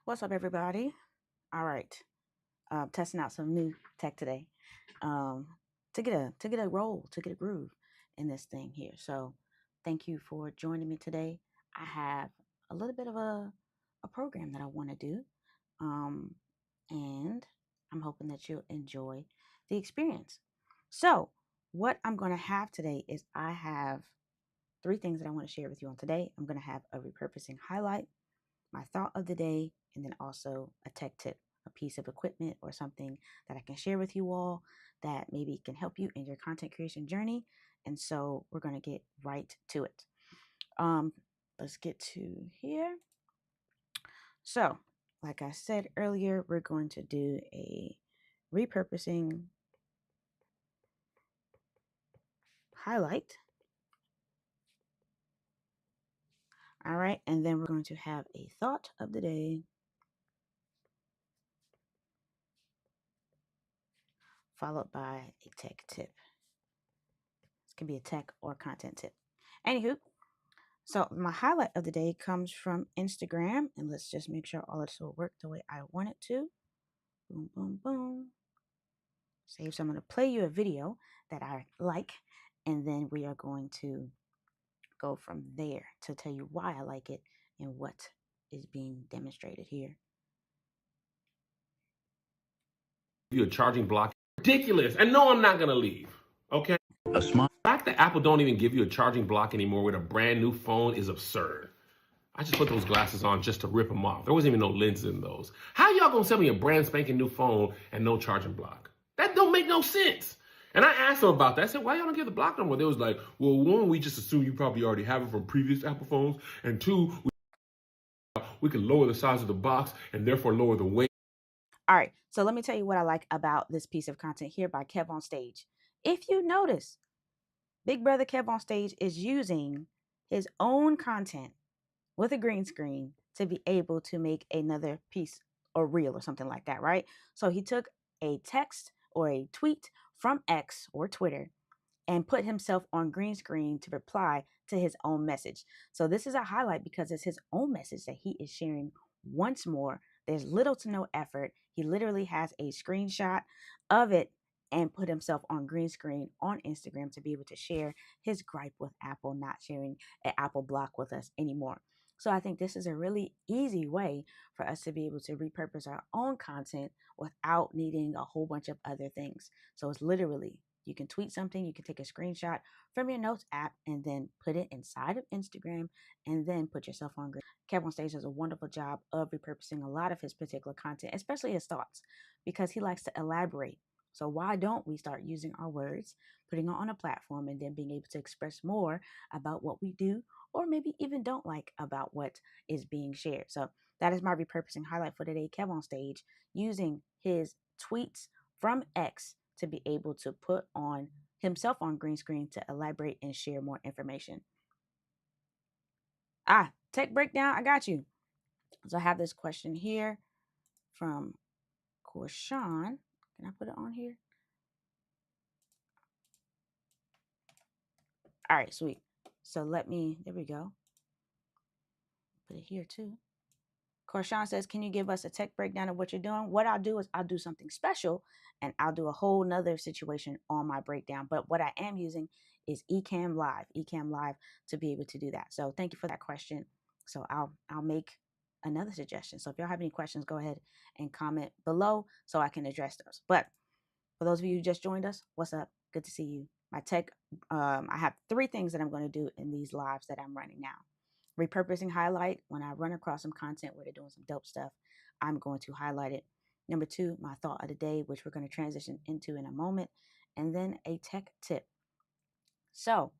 What's up, everybody? All right, testing out some new tech today, um, to get a roll, to get a groove in this thing here. So, thank you for joining me today. I have a little bit of a program that I want to do, um, and I'm hoping that you'll enjoy the experience. So, what I'm going to have today is I have three things that I want to share with you on today. I'm going to have a repurposing highlight, my thought of the day, and then also a tech tip, a piece of equipment or something that I can share with you all that maybe can help you in your content creation journey. And so we're going to get right to it. Um, let's get to here. So, like I said earlier, we're going to do a repurposing highlight. All right, and then we're going to have a thought of the day, followed by a tech tip. This can be a tech or content tip. Anywho, so my highlight of the day comes from Instagram, and let's just make sure all of this will work the way I want it to. Boom, boom, boom. Save. So I'm going to play you a video that I like, and then we are going to go from there to tell you why I like it and what is being demonstrated here. You a charging block. Ridiculous. And no, I'm not going to leave. Okay? The fact that Apple don't even give you a charging block anymore with a brand new phone is absurd. I just put those glasses on just to rip them off. There wasn't even no lenses in those. How y'all gonna sell me a brand spanking new phone and no charging block? That don't make no sense. And I asked them about that. I said, why y'all don't give the block no more? They was like, well, one, we just assume you probably already have it from previous Apple phones. And two, we can lower the size of the box and therefore lower the weight. All right, so let me tell you what I like about this piece of content here by Kev on Stage. If you notice, Big Brother Kev on Stage is using his own content with a green screen to be able to make another piece or reel or something like that, right? So he took a text or a tweet from X or Twitter and put himself on green screen to reply to his own message. So this is a highlight because it's his own message that he is sharing once more. There's little to no effort. He literally has a screenshot of it and put himself on green screen on Instagram to be able to share his gripe with Apple not sharing an Apple block with us anymore. So I think this is a really easy way for us to be able to repurpose our own content without needing a whole bunch of other things. So it's literally, you can tweet something, you can take a screenshot from your notes app and then put it inside of Instagram and then put yourself on green. Kev on Stage does a wonderful job of repurposing a lot of his particular content, especially his thoughts, because he likes to elaborate. So why don't we start using our words, putting it on a platform, and then being able to express more about what we do or maybe even don't like about what is being shared. So that is my repurposing highlight for today. Kev on Stage using his tweets from X to be able to put on himself on green screen to elaborate and share more information. Tech breakdown, I got you. So I have this question here from Korshan. Can I put it on here? All right, sweet. So there we go. Put it here too. Korshan says, can you give us a tech breakdown of what you're doing? What I'll do is I'll do something special and I'll do a whole nother situation on my breakdown. But what I am using is Ecamm Live to be able to do that. So thank you for that question. So I'll make another suggestion. So if y'all have any questions, go ahead and comment below so I can address those. But for those of you who just joined us, what's up? Good to see you. My tech, I have three things that I'm going to do in these lives that I'm running now. Repurposing highlight, when I run across some content where they're doing some dope stuff, I'm going to highlight it. Number two, my thought of the day, which we're going to transition into in a moment, and then a tech tip. So,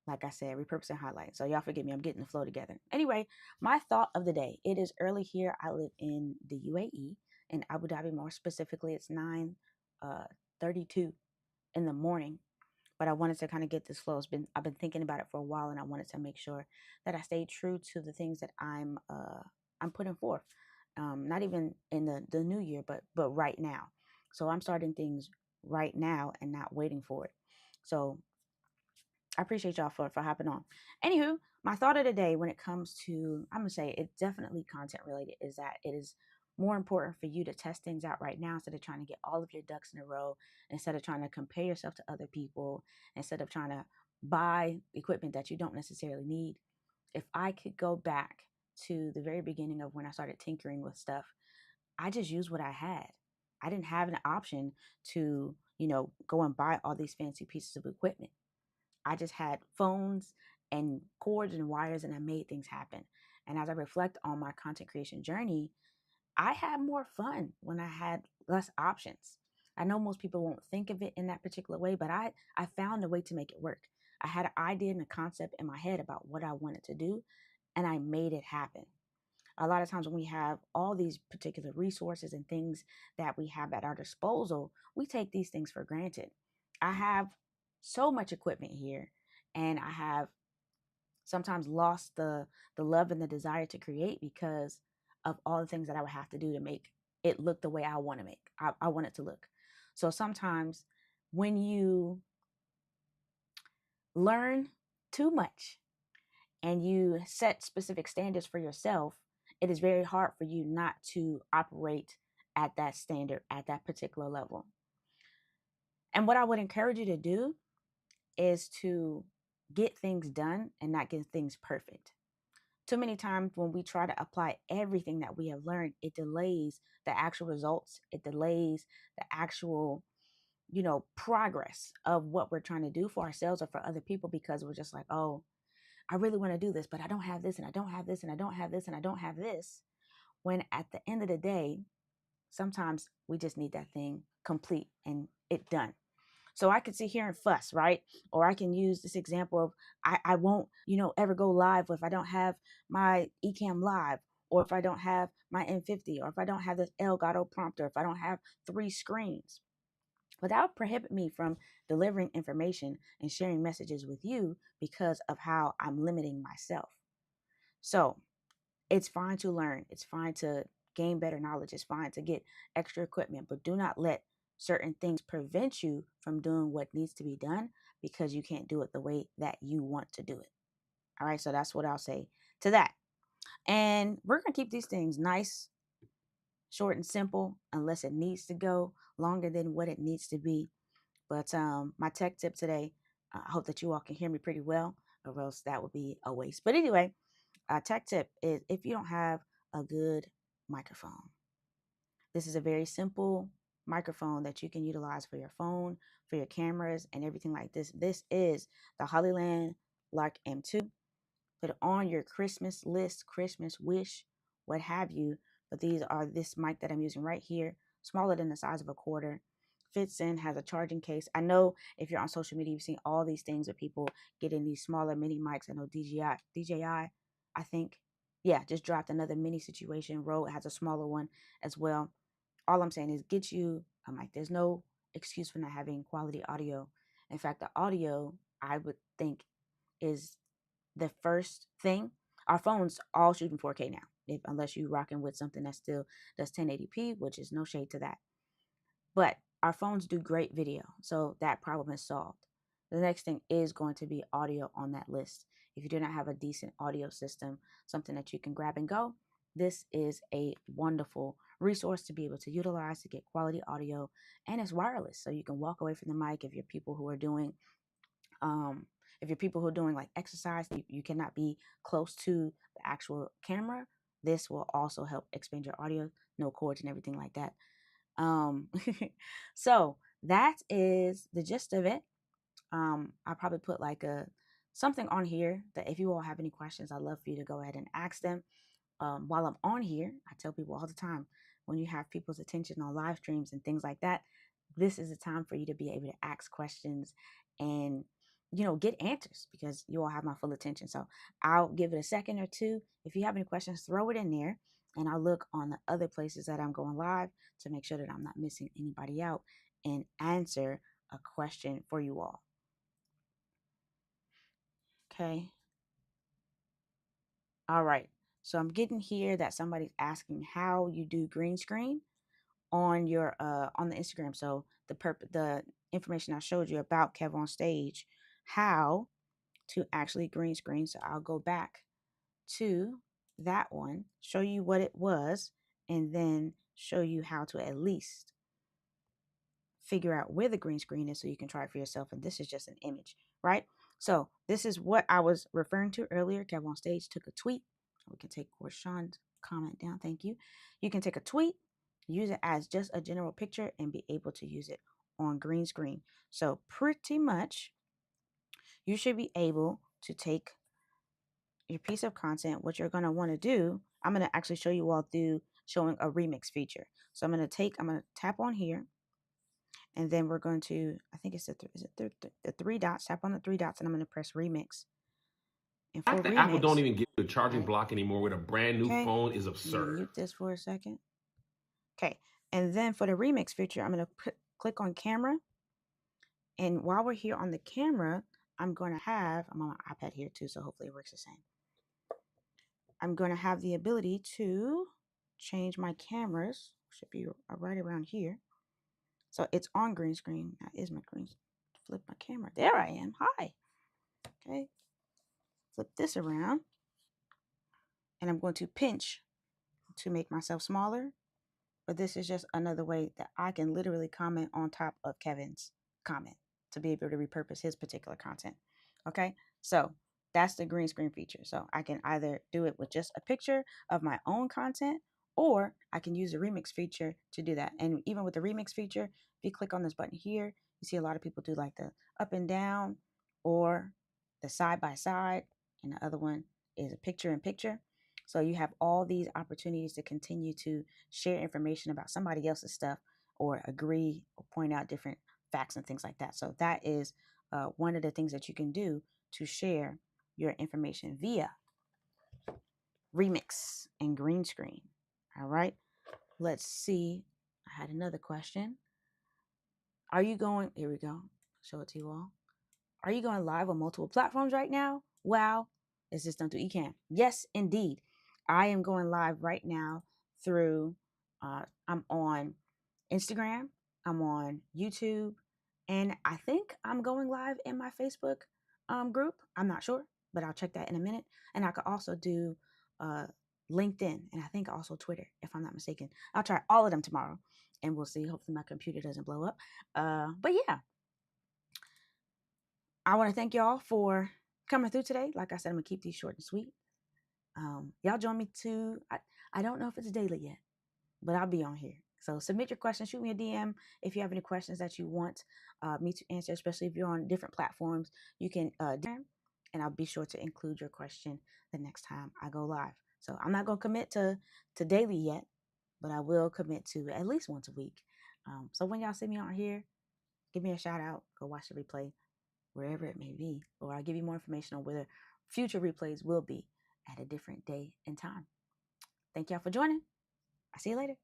like I said, repurposing highlight. So y'all forgive me, I'm getting the flow together. Anyway, my thought of the day. It is early here. I live in the UAE, in Abu Dhabi more specifically. It's 9:32 in the morning. But I wanted to kind of get this flow. I've been thinking about it for a while, and I wanted to make sure that I stay true to the things that I'm putting forth. Not even in the new year, but right now. So I'm starting things right now and not waiting for it. So I appreciate y'all for hopping on. Anywho, my thought of the day when it comes to, I'm gonna say it's definitely content related, is that it is more important for you to test things out right now instead of trying to get all of your ducks in a row, instead of trying to compare yourself to other people, instead of trying to buy equipment that you don't necessarily need. If I could go back to the very beginning of when I started tinkering with stuff, I just used what I had. I didn't have an option to, go and buy all these fancy pieces of equipment. I just had phones and cords and wires, and I made things happen. And as I reflect on my content creation journey, I had more fun when I had less options. I know most people won't think of it in that particular way, but I found a way to make it work. I had an idea and a concept in my head about what I wanted to do, and I made it happen. A lot of times when we have all these particular resources and things that we have at our disposal, we take these things for granted. I have so much equipment here, and I have sometimes lost the love and the desire to create because of all the things that I would have to do to make it look the way I want to make. I want it to look. So sometimes when you learn too much and you set specific standards for yourself, it is very hard for you not to operate at that standard, at that particular level. And what I would encourage you to do is to get things done and not get things perfect. Too many times when we try to apply everything that we have learned, it delays the actual results. It delays the actual, progress of what we're trying to do for ourselves or for other people, because we're just like, oh, I really want to do this, but I don't have this and I don't have this and I don't have this and I don't have this. When at the end of the day, sometimes we just need that thing complete and it done. So I could sit here and fuss, right? Or I can use this example of I won't, ever go live if I don't have my Ecamm Live, or if I don't have my N50, or if I don't have this Elgato prompter, if I don't have 3 screens. But that would prohibit me from delivering information and sharing messages with you because of how I'm limiting myself. So it's fine to learn. It's fine to gain better knowledge. It's fine to get extra equipment, but do not let certain things prevent you from doing what needs to be done because you can't do it the way that you want to do it. All right. So that's what I'll say to that. And we're going to keep these things nice, short, and simple, unless it needs to go longer than what it needs to be. But my tech tip today, I hope that you all can hear me pretty well, or else that would be a waste. But anyway, tech tip is if you don't have a good microphone, this is a very simple microphone that you can utilize for your phone, for your cameras, and everything like this. This is the Hollyland Lark M2. Put it on your Christmas list, Christmas wish, what have you. But these are this mic that I'm using right here, smaller than the size of a quarter. Fits in, has a charging case. I know if you're on social media, you've seen all these things with people getting these smaller mini mics. I know DJI, I think, yeah, just dropped another mini situation. Rode has a smaller one as well. All I'm saying is get you a mic. There's no excuse for not having quality audio. In fact, the audio, I would think, is the first thing. Our phones all shooting 4K now, unless you're rocking with something that still does 1080p, which is no shade to that. But our phones do great video, so that problem is solved. The next thing is going to be audio on that list. If you do not have a decent audio system, something that you can grab and go, this is a wonderful resource to be able to utilize to get quality audio, and it's wireless, so you can walk away from the mic if you're people who are doing um, like exercise, you cannot be close to the actual camera. This will also help expand your audio, no cords and everything like that. Um, so that is the gist of it. I'll probably put like something on here that if you all have any questions, I'd love for you to go ahead and ask them. While I'm on here, I tell people all the time, when you have people's attention on live streams and things like that, this is the time for you to be able to ask questions and, get answers, because you all have my full attention. So I'll give it a second or two. If you have any questions, throw it in there, and I'll look on the other places that I'm going live to make sure that I'm not missing anybody out and answer a question for you all. Okay. All right. So I'm getting here that somebody's asking how you do green screen on your on the Instagram. So the information I showed you about Kev on Stage, how to actually green screen. So I'll go back to that one, show you what it was, and then show you how to at least figure out where the green screen is so you can try it for yourself. And this is just an image, right? So this is what I was referring to earlier. Kev on Stage took a tweet. We can take Sean's comment down. Thank you. You can take a tweet, use it as just a general picture, and be able to use it on green screen. So pretty much you should be able to take your piece of content. What you're going to want to do, I'm going to actually show you all through showing a remix feature. So I'm going to tap on here, and then we're going to, I think it's the three dots, tap on the three dots, and I'm going to press remix. And for The Apple remix, don't even give you a charging block anymore with a brand new phone is absurd. Mute this for a second. Okay, and then for the remix feature, I'm going to click on camera. And while we're here on the camera, I'm on my iPad here too, so hopefully it works the same. I'm going to have the ability to change my cameras. Should be right around here. So it's on green screen. That is my green. Flip my camera. There I am. Hi. Okay. Flip this around. And I'm going to pinch to make myself smaller. But this is just another way that I can literally comment on top of Kevin's comment to be able to repurpose his particular content. Okay. So that's the green screen feature. So I can either do it with just a picture of my own content, or I can use the remix feature to do that. And even with the remix feature, if you click on this button here, you see a lot of people do like the up and down or the side by side. And the other one is a picture in picture. So you have all these opportunities to continue to share information about somebody else's stuff, or agree or point out different facts and things like that. So that is one of the things that you can do to share your information via remix and green screen. All right, let's see. I had another question. Are you going, here we go, show it to you all. Are you going live on multiple platforms right now? Wow, it's just done through Ecamm. Yes, indeed. I am going live right now through, I'm on Instagram, I'm on YouTube, and I think I'm going live in my Facebook group. I'm not sure, but I'll check that in a minute. And I could also do LinkedIn, and I think also Twitter, if I'm not mistaken. I'll try all of them tomorrow, and we'll see. Hopefully my computer doesn't blow up. But yeah, I want to thank y'all for coming through today. Like I said, I'm going to keep these short and sweet. Y'all join me too. I don't know if it's daily yet, but I'll be on here. So submit your questions. Shoot me a DM if you have any questions that you want me to answer, especially if you're on different platforms. You can DM, and I'll be sure to include your question the next time I go live. So I'm not going to commit to daily yet, but I will commit to at least once a week. So when y'all see me on here, give me a shout out. Go watch the replay wherever it may be, or I'll give you more information on whether future replays will be at a different day and time. Thank y'all for joining. I'll see you later.